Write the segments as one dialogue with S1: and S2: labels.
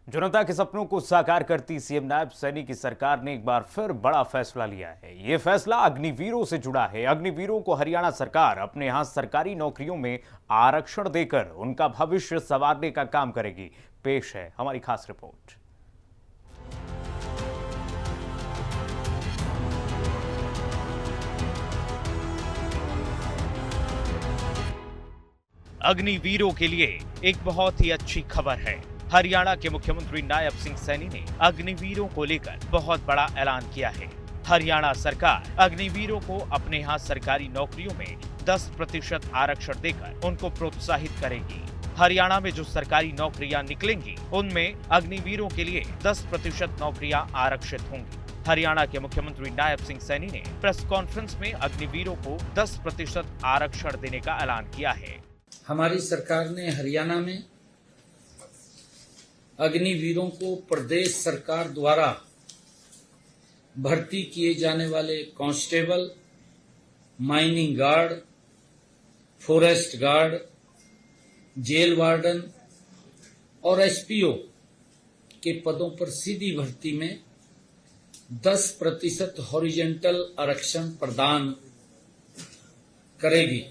S1: जनता के सपनों को साकार करती सीएम नायब सैनी की सरकार ने एक बार फिर बड़ा फैसला लिया है। ये फैसला अग्निवीरों से जुड़ा है। अग्निवीरों को हरियाणा सरकार अपने यहां सरकारी नौकरियों में आरक्षण देकर उनका भविष्य संवारने का काम करेगी। पेश है हमारी खास रिपोर्ट। अग्निवीरों के लिए एक बहुत ही अच्छी खबर है। हरियाणा के मुख्यमंत्री नायब सिंह सैनी ने अग्निवीरों को लेकर बहुत बड़ा ऐलान किया है। हरियाणा सरकार अग्निवीरों को अपने यहाँ सरकारी नौकरियों में 10% आरक्षण देकर उनको प्रोत्साहित करेगी। हरियाणा में जो सरकारी नौकरियां निकलेंगी उनमें अग्निवीरों के लिए 10% नौकरियां आरक्षित होंगी। हरियाणा के मुख्यमंत्री नायब सिंह सैनी ने प्रेस कॉन्फ्रेंस में अग्निवीरों को 10% आरक्षण देने का ऐलान किया है।
S2: हमारी सरकार ने हरियाणा में अग्निवीरों को प्रदेश सरकार द्वारा भर्ती किए जाने वाले constable, mining guard, forest guard, jail warden और एसपीओ के पदों पर सीधी भर्ती में 10% हॉरिजॉन्टल आरक्षण प्रदान करेगी।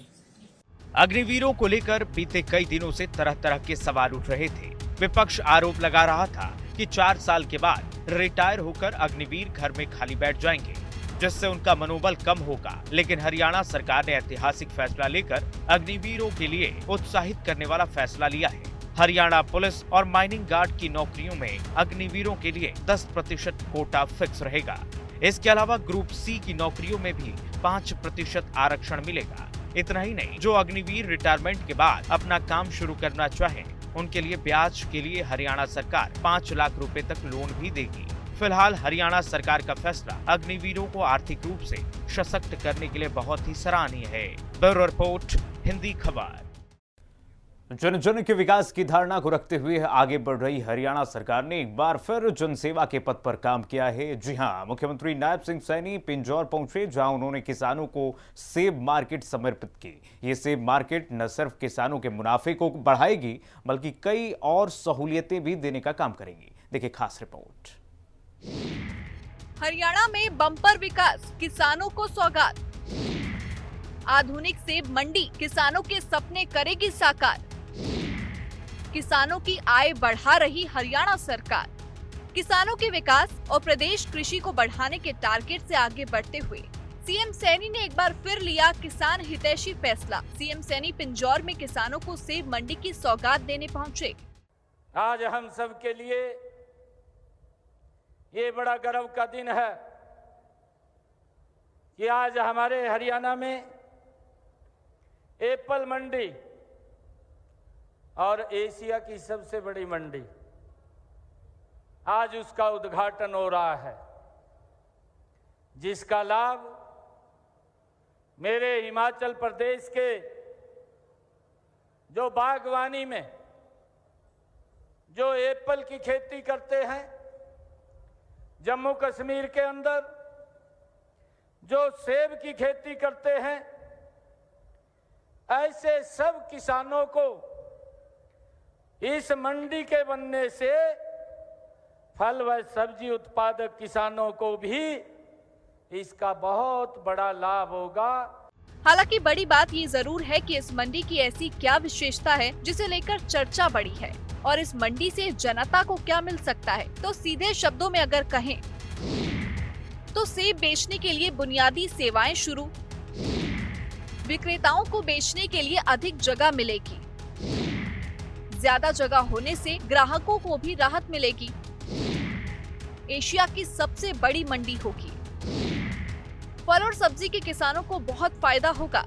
S1: अग्निवीरों को लेकर बीते कई दिनों से तरह तरह के सवाल उठ रहे थे। विपक्ष आरोप लगा रहा था कि 4 साल के बाद रिटायर होकर अग्निवीर घर में खाली बैठ जाएंगे, जिससे उनका मनोबल कम होगा। लेकिन हरियाणा सरकार ने ऐतिहासिक फैसला लेकर अग्निवीरों के लिए उत्साहित करने वाला फैसला लिया है। हरियाणा पुलिस और माइनिंग गार्ड की नौकरियों में अग्निवीरों के लिए 10% कोटा फिक्स रहेगा। इसके अलावा ग्रुप सी की नौकरियों में भी 5% आरक्षण मिलेगा। इतना ही नहीं, जो अग्निवीर रिटायरमेंट के बाद अपना काम शुरू करना चाहे उनके लिए ब्याज के लिए हरियाणा सरकार 5 लाख रुपए तक लोन भी देगी। फिलहाल हरियाणा सरकार का फैसला अग्निवीरों को आर्थिक रूप से सशक्त करने के लिए बहुत ही सराहनीय है। ब्यूरो रिपोर्ट, हिंदी खबर। जन जन के विकास की धारणा को रखते हुए आगे बढ़ रही हरियाणा सरकार ने एक बार फिर जनसेवा के पद पर काम किया है। जी हां, मुख्यमंत्री नायब सिंह सैनी पिंजौर पहुंचे, जहां उन्होंने किसानों को सेब मार्केट समर्पित की। ये सेब मार्केट न सिर्फ किसानों के मुनाफे को बढ़ाएगी बल्कि कई और सहूलियतें भी देने का काम करेगी। देखिए खास रिपोर्ट।
S3: हरियाणा में बम्पर विकास, किसानों को सौगात। आधुनिक सेब मंडी किसानों के सपने करेगी साकार। किसानों की आय बढ़ा रही हरियाणा सरकार। किसानों के विकास और प्रदेश कृषि को बढ़ाने के टारगेट से आगे बढ़ते हुए सीएम सैनी ने एक बार फिर लिया किसान हितैषी फैसला। सीएम सैनी पिंजौर में किसानों को सेब मंडी की सौगात देने पहुंचे।
S4: आज हम सब के लिए ये बड़ा गर्व का दिन है कि आज हमारे हरियाणा में एप्पल मंडी और एशिया की सबसे बड़ी मंडी, आज उसका उद्घाटन हो रहा है, जिसका लाभ मेरे हिमाचल प्रदेश के जो बागवानी में जो एप्पल की खेती करते हैं, जम्मू कश्मीर के अंदर जो सेब की खेती करते हैं, ऐसे सब किसानों को इस मंडी के बनने से फल व सब्जी उत्पादक किसानों को भी इसका बहुत बड़ा लाभ होगा।
S3: हालांकि बड़ी बात ये जरूर है कि इस मंडी की ऐसी क्या विशेषता है जिसे लेकर चर्चा बढ़ी है और इस मंडी से जनता को क्या मिल सकता है। तो सीधे शब्दों में अगर कहें तो सेब बेचने के लिए बुनियादी सेवाएं शुरू, विक्रेताओं को बेचने के लिए अधिक जगह मिलेगी, ज्यादा जगह होने से ग्राहकों को भी राहत मिलेगी, एशिया की सबसे बड़ी मंडी होगी, फल और सब्जी के किसानों को बहुत फायदा होगा।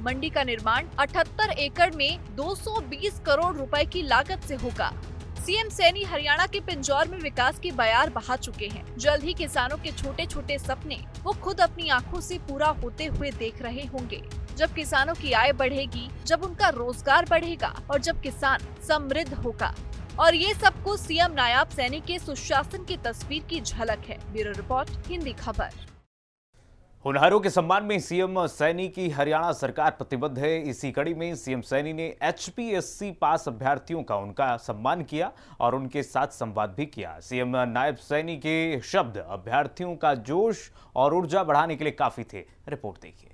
S3: मंडी का निर्माण 78 एकड़ में 220 करोड़ रुपए की लागत से होगा। सीएम सैनी हरियाणा के पिंजौर में विकास की बयार बहा चुके हैं। जल्द ही किसानों के छोटे छोटे सपने वो खुद अपनी आंखों से पूरा होते हुए देख रहे होंगे। जब किसानों की आय बढ़ेगी, जब उनका रोजगार बढ़ेगा और जब किसान समृद्ध होगा। और ये सब कुछ सीएम नायब सैनी के सुशासन की तस्वीर की झलक है। ब्यूरो रिपोर्ट, हिंदी खबर।
S1: होनहारों के सम्मान में सीएम सैनी की हरियाणा सरकार प्रतिबद्ध है। इसी कड़ी में सीएम सैनी ने HPSC पास अभ्यर्थियों का उनका सम्मान किया और उनके साथ संवाद भी किया। सीएम नायब सैनी के शब्द अभ्यर्थियों का जोश और ऊर्जा बढ़ाने के लिए काफी थे। रिपोर्ट देखिए।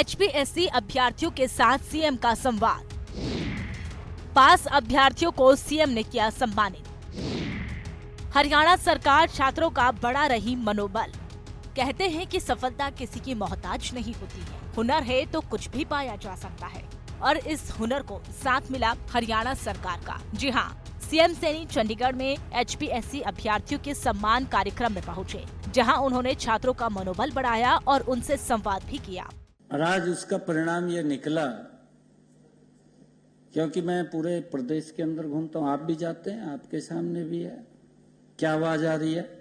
S5: HPSC अभ्यर्थियों के साथ सीएम का संवाद। पास अभ्यर्थियों को सीएम ने किया सम्मानित। हरियाणा सरकार छात्रों का बढ़ा रही मनोबल। कहते हैं कि सफलता किसी की मोहताज नहीं होती है, हुनर है तो कुछ भी पाया जा सकता है और इस हुनर को साथ मिला हरियाणा सरकार का। जी हाँ, सीएम सैनी चंडीगढ़ में HPSC अभ्यर्थियों के सम्मान कार्यक्रम में पहुंचे, जहां उन्होंने छात्रों का मनोबल बढ़ाया और उनसे संवाद भी किया।
S2: और आज उसका परिणाम ये निकला, क्योंकि मैं पूरे प्रदेश के अंदर घूमता हूँ, आप भी जाते हैं, आपके सामने भी है। क्या आवाज आ रही है?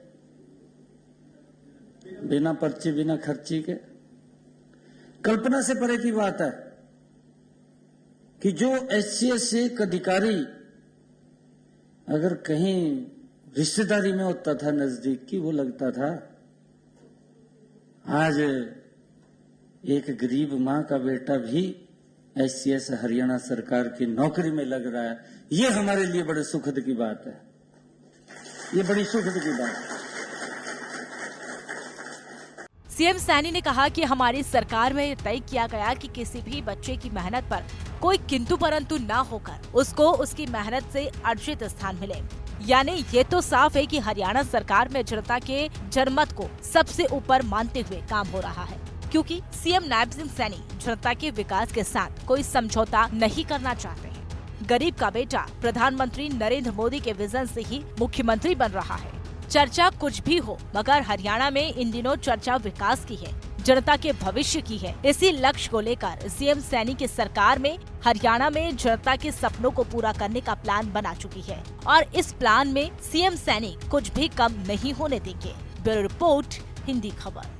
S2: बिना पर्ची बिना खर्ची के। कल्पना से परे की बात है कि जो HCSC एक अधिकारी अगर कहीं रिश्तेदारी में होता था नजदीक की, वो लगता था आज एक गरीब मां का बेटा भी HCS हरियाणा सरकार की नौकरी में लग रहा है। ये हमारे लिए बड़े सुखद की बात है, ये बड़ी सुखद की बात है।
S5: सीएम सैनी ने कहा कि हमारी सरकार में तय किया गया कि किसी भी बच्चे की मेहनत पर कोई किंतु परंतु ना होकर उसको उसकी मेहनत से अर्जित स्थान मिले। यानी ये तो साफ है कि हरियाणा सरकार में जनता के जनमत को सबसे ऊपर मानते हुए काम हो रहा है, क्योंकि सीएम नायब सिंह सैनी जनता के विकास के साथ कोई समझौता नहीं करना चाहते हैं। गरीब का बेटा प्रधानमंत्री नरेंद्र मोदी के विजन से ही मुख्यमंत्री बन रहा है। चर्चा कुछ भी हो, मगर हरियाणा में इन दिनों चर्चा विकास की है, जनता के भविष्य की है। इसी लक्ष्य को लेकर सीएम सैनी की सरकार में हरियाणा में जनता के सपनों को पूरा करने का प्लान बना चुकी है और इस प्लान में सीएम सैनी कुछ भी कम नहीं होने देंगे। ब्यूरो रिपोर्ट, हिंदी खबर।